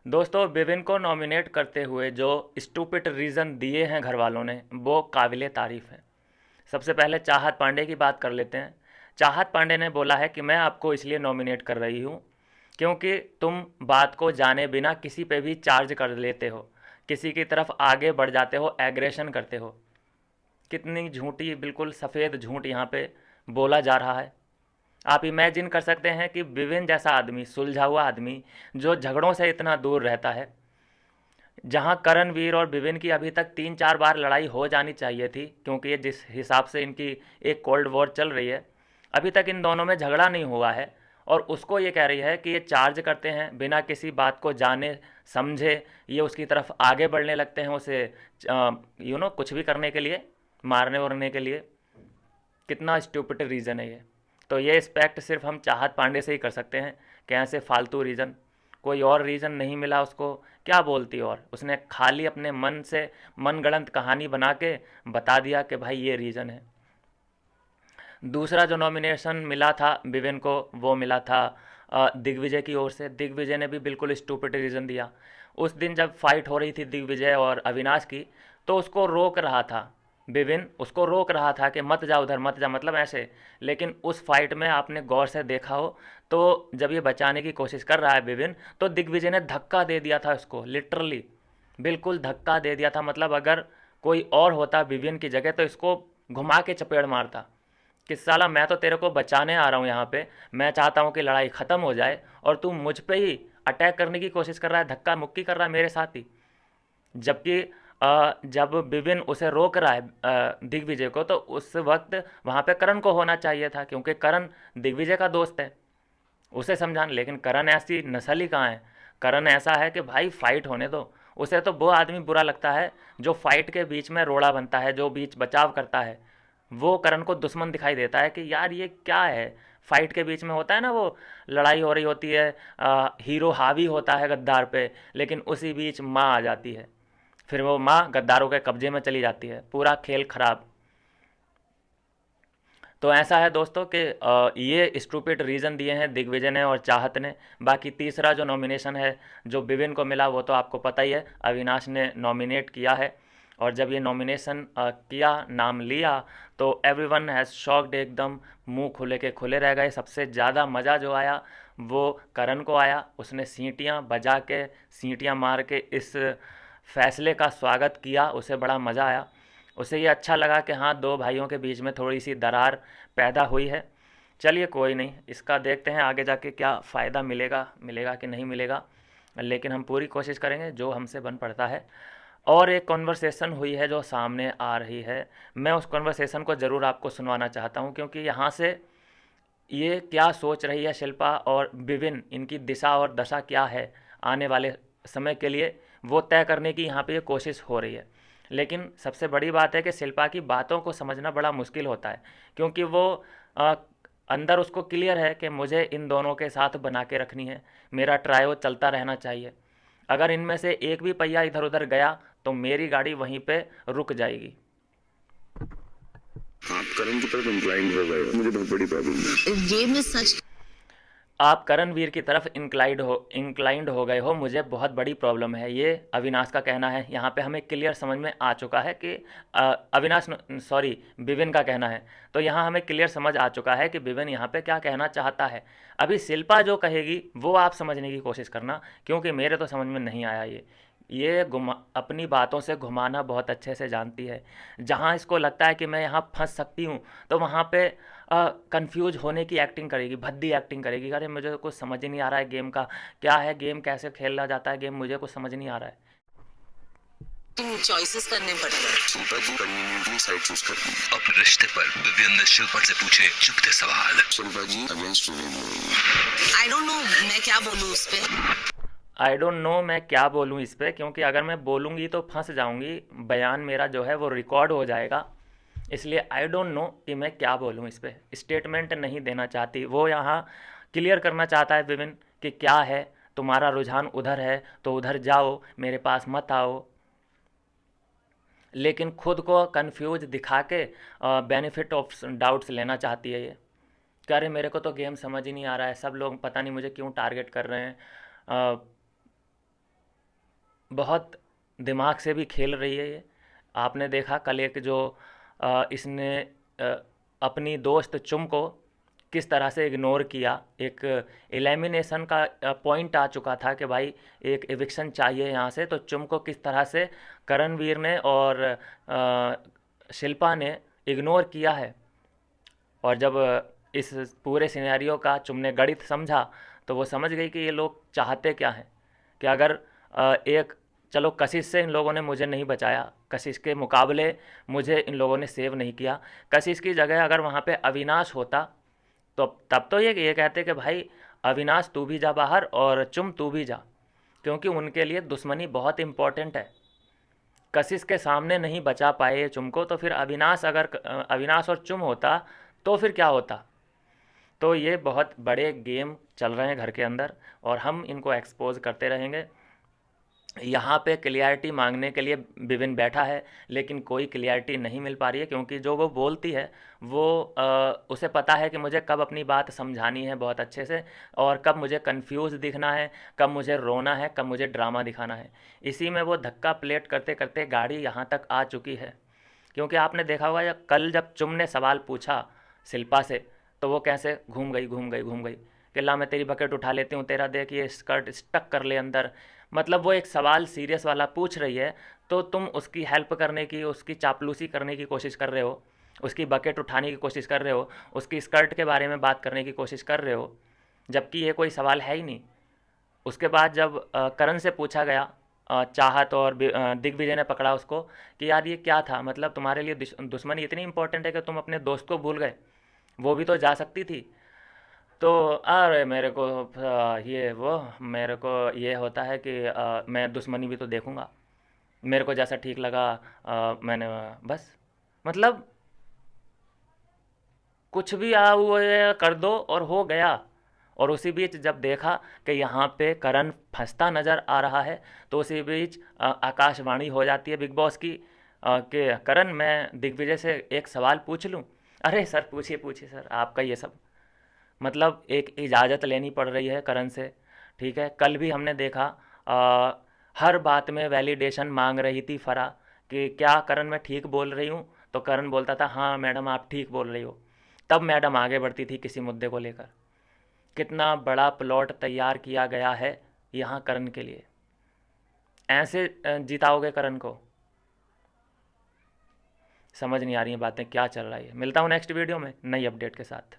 दोस्तों, विभिन्न को नॉमिनेट करते हुए जो स्टूपिड रीज़न दिए हैं घर वालों ने, वो काबिले तारीफ़ है। सबसे पहले चाहत पांडे की बात कर लेते हैं। चाहत पांडे ने बोला है कि मैं आपको इसलिए नॉमिनेट कर रही हूँ क्योंकि तुम बात को जाने बिना किसी पे भी चार्ज कर लेते हो, किसी की तरफ आगे बढ़ जाते हो, एग्रेशन करते हो। कितनी झूठी, बिल्कुल सफ़ेद झूठ यहाँ पे बोला जा रहा है। आप इमेजिन कर सकते हैं कि विवेन जैसा आदमी, सुलझा हुआ आदमी, जो झगड़ों से इतना दूर रहता है, जहां करणवीर और विवेन की अभी तक 3-4 बार लड़ाई हो जानी चाहिए थी, क्योंकि ये जिस हिसाब से इनकी एक कोल्ड वॉर चल रही है, अभी तक इन दोनों में झगड़ा नहीं हुआ है। और उसको ये कह रही है कि ये चार्ज करते हैं बिना किसी बात को जाने समझे, ये उसकी तरफ आगे बढ़ने लगते हैं, उसे कुछ भी करने के लिए, मारने वारने के लिए। कितना स्टूपिड रीज़न है ये। तो ये रिस्पेक्ट सिर्फ हम चाहत पांडे से ही कर सकते हैं कि ऐसे फालतू रीज़न, कोई और रीज़न नहीं मिला उसको। क्या बोलती, और उसने खाली अपने मन से मनगढ़ंत कहानी बना के बता दिया कि भाई ये रीज़न है। दूसरा जो नॉमिनेशन मिला था विवेन को, वो मिला था दिग्विजय की ओर से। दिग्विजय ने भी बिल्कुल स्टूपिड रीज़न दिया। उस दिन जब फाइट हो रही थी दिग्विजय और अविनाश की, तो उसको रोक रहा था विवेन, उसको रोक रहा था कि मत जा उधर, मत जा, मतलब ऐसे। लेकिन उस फाइट में आपने गौर से देखा हो तो जब ये बचाने की कोशिश कर रहा है विवेन, तो दिग्विजय ने धक्का दे दिया था उसको, लिटरली बिल्कुल धक्का दे दिया था। मतलब अगर कोई और होता विवियन की जगह तो इसको घुमा के चपेड़ मारता कि साला मैं तो तेरे को बचाने आ रहा हूँ यहाँ पे, मैं चाहता हूँ कि लड़ाई ख़त्म हो जाए और तू मुझ पे ही अटैक करने की कोशिश कर रहा है, धक्का मुक्की कर रहा है मेरे साथ ही। जबकि जब विपिन उसे रोक रहा है दिग्विजय को, तो उस वक्त वहाँ पे करण को होना चाहिए था, क्योंकि करण दिग्विजय का दोस्त है, उसे समझाना। लेकिन करण ऐसी नस्ल ही कहाँ है। करण ऐसा है कि भाई फाइट होने दो। उसे तो वो आदमी बुरा लगता है जो फाइट के बीच में रोड़ा बनता है, जो बीच बचाव करता है। वो करण को दुश्मन दिखाई देता है कि यार ये क्या है। फाइट के बीच में होता है ना, वो लड़ाई हो रही होती है, हीरो हावी होता है गद्दार पे, लेकिन उसी बीच माँ आ जाती है, फिर वो माँ गद्दारों के कब्जे में चली जाती है, पूरा खेल खराब। तो ऐसा है दोस्तों कि ये स्टूपिड रीज़न दिए हैं दिग्विजय ने और चाहत ने। बाकी तीसरा जो नॉमिनेशन है जो विवेन को मिला, वो तो आपको पता ही है, अविनाश ने नॉमिनेट किया है। और जब ये नॉमिनेशन किया, नाम लिया, तो एवरीवन हैज़ शॉक्ड, एकदम मुंह खुले के खुले रह गए। सबसे ज़्यादा मज़ा जो आया वो करण को आया। उसने सीटियाँ बजा के, सीटियाँ मार के इस फैसले का स्वागत किया, उसे बड़ा मज़ा आया। उसे ये अच्छा लगा कि हाँ, दो भाइयों के बीच में थोड़ी सी दरार पैदा हुई है। चलिए कोई नहीं, इसका देखते हैं आगे जाके क्या फ़ायदा मिलेगा, मिलेगा कि नहीं मिलेगा। लेकिन हम पूरी कोशिश करेंगे जो हमसे बन पड़ता है। और एक कॉन्वर्सेशन हुई है जो सामने आ रही है, मैं उस कॉन्वर्सेशन को ज़रूर आपको सुनवाना चाहता हूँ, क्योंकि यहाँ से ये क्या सोच रही है शिल्पा और विभिन्न, इनकी दिशा और दशा क्या है आने वाले समय के लिए, वो तय करने की यहाँ पे ये कोशिश हो रही है। लेकिन सबसे बड़ी बात है कि शिल्पा की बातों को समझना बड़ा मुश्किल होता है, क्योंकि वो अ, अंदर उसको क्लियर है कि मुझे इन दोनों के साथ बना के रखनी है, मेरा ट्रायो चलता रहना चाहिए। अगर इनमें से एक भी पहिया इधर उधर गया तो मेरी गाड़ी वहीं पे रुक जाएगी। आप करण की तरफ इंक्लाइंड हो गए, मुझे बहुत बड़ी प्रॉब्लम है ये मैं सच। आप करणवीर की तरफ इंक्लाइंड हो गए हो, मुझे बहुत बड़ी प्रॉब्लम है, ये अविनाश का कहना है। यहाँ पे हमें क्लियर समझ में आ चुका है कि अविनाश, सॉरी, विवेन का कहना है। तो यहाँ हमें क्लियर समझ आ चुका है कि विवेन यहाँ पे क्या कहना चाहता है। अभी शिल्पा जो कहेगी वो आप समझने की कोशिश करना, क्योंकि मेरे तो समझ में नहीं आया ये घुमा, अपनी बातों से घुमाना बहुत अच्छे से जानती है। जहाँ इसको लगता है कि मैं यहाँ फंस सकती हूँ, तो वहाँ पे कंफ्यूज होने की एक्टिंग करेगी, भद्दी एक्टिंग करेगी। अरे मुझे कुछ समझ ही नहीं आ रहा है गेम का, क्या है गेम, कैसे खेला जाता है गेम, मुझे कुछ समझ नहीं आ रहा है। चॉइसेस करने पड़ते हैं। शिल्पा जी कन्वीनियंटली साइड चूज करती हैं। अपने रिश्ते पर विवेन ने शिल्पा से पूछे चुपते सवाल। Shilpa ji against Vivian. I don't know मैं क्या बोलूं उस पे। आई डोंट नो मैं क्या बोलूँ इस पे, क्योंकि अगर मैं बोलूँगी तो फंस जाऊँगी, बयान मेरा जो है वो रिकॉर्ड हो जाएगा। इसलिए आई डोंट नो कि मैं क्या बोलूँ इस पे, स्टेटमेंट नहीं देना चाहती वो। यहाँ क्लियर करना चाहता है विपिन कि क्या है, तुम्हारा रुझान उधर है तो उधर जाओ, मेरे पास मत आओ। लेकिन खुद को कंफ्यूज दिखा के बेनिफिट ऑफ डाउट्स लेना चाहती है ये। कह रहे मेरे को तो गेम समझ ही नहीं आ रहा है, सब लोग पता नहीं मुझे क्यों टारगेट कर रहे हैं। बहुत दिमाग से भी खेल रही है ये। आपने देखा कल एक जो इसने अपनी दोस्त चुम को किस तरह से इग्नोर किया। एक एलिमिनेशन का पॉइंट आ चुका था कि भाई एक एविक्शन चाहिए यहाँ से, तो चुम को किस तरह से करणवीर ने और शिल्पा ने इग्नोर किया है। और जब इस पूरे सिनेरियो का चुम ने गणित समझा तो वो समझ गई कि ये लोग चाहते क्या हैं। कि अगर एक चलो कशिश से इन लोगों ने मुझे नहीं बचाया, कशिश के मुकाबले मुझे इन लोगों ने सेव नहीं किया, कशिश की जगह अगर वहाँ पे अविनाश होता तो तब तो ये कहते कि भाई अविनाश तू भी जा बाहर और चुम तू भी जा, क्योंकि उनके लिए दुश्मनी बहुत इम्पोर्टेंट है। कशिश के सामने नहीं बचा पाए ये चुम को, तो फिर अविनाश अगर अविनाश और चुम होता तो फिर क्या होता। तो ये बहुत बड़े गेम चल रहे हैं घर के अंदर और हम इनको एक्सपोज करते रहेंगे। यहाँ पे क्लियरिटी मांगने के लिए विपिन बैठा है, लेकिन कोई क्लियरिटी नहीं मिल पा रही है, क्योंकि जो वो बोलती है वो उसे पता है कि मुझे कब अपनी बात समझानी है बहुत अच्छे से, और कब मुझे कंफ्यूज दिखना है, कब मुझे रोना है, कब मुझे ड्रामा दिखाना है। इसी में वो धक्का प्लेट करते करते गाड़ी यहाँ तक आ चुकी है। क्योंकि आपने देखा होगा कल जब चुम ने सवाल पूछा शिल्पा से, तो वो कैसे घूम गई कि ला मैं तेरी बकेट उठा लेती हूँ, तेरा देख ये स्कर्ट स्टक कर ले अंदर। मतलब वो एक सवाल सीरियस वाला पूछ रही है, तो तुम उसकी हेल्प करने की, उसकी चापलूसी करने की कोशिश कर रहे हो, उसकी बकेट उठाने की कोशिश कर रहे हो, उसकी स्कर्ट के बारे में बात करने की कोशिश कर रहे हो, जबकि ये कोई सवाल है ही नहीं। उसके बाद जब करण से पूछा गया, चाहत और दिग्विजय ने पकड़ा उसको कि यार ये क्या था, मतलब तुम्हारे लिए दुश्मनी इतनी इंपॉर्टेंट है कि तुम अपने दोस्त को भूल गए, वो भी तो जा सकती थी। तो अरे मेरे को ये वो मेरे को ये होता है कि मैं दुश्मनी भी तो देखूंगा, मेरे को जैसा ठीक लगा मैंने बस, मतलब कुछ भी वो ये कर दो और हो गया। और उसी बीच जब देखा कि यहाँ पे करण फंसता नज़र आ रहा है, तो उसी बीच आकाशवाणी हो जाती है बिग बॉस की कि करण मैं दिग्विजय से एक सवाल पूछ लूँ। अरे सर पूछिए पूछिए सर, आपका ये सब मतलब एक इजाज़त लेनी पड़ रही है करण से। ठीक है, कल भी हमने देखा हर बात में वैलिडेशन मांग रही थी फरा कि क्या करण मैं ठीक बोल रही हूँ, तो करण बोलता था हाँ मैडम आप ठीक बोल रही हो, तब मैडम आगे बढ़ती थी किसी मुद्दे को लेकर। कितना बड़ा प्लॉट तैयार किया गया है यहाँ करण के लिए। ऐसे जिताओगे करण को? समझ नहीं आ रही है बातें, क्या चल रहा है। मिलता हूँ नेक्स्ट वीडियो में नई अपडेट के साथ।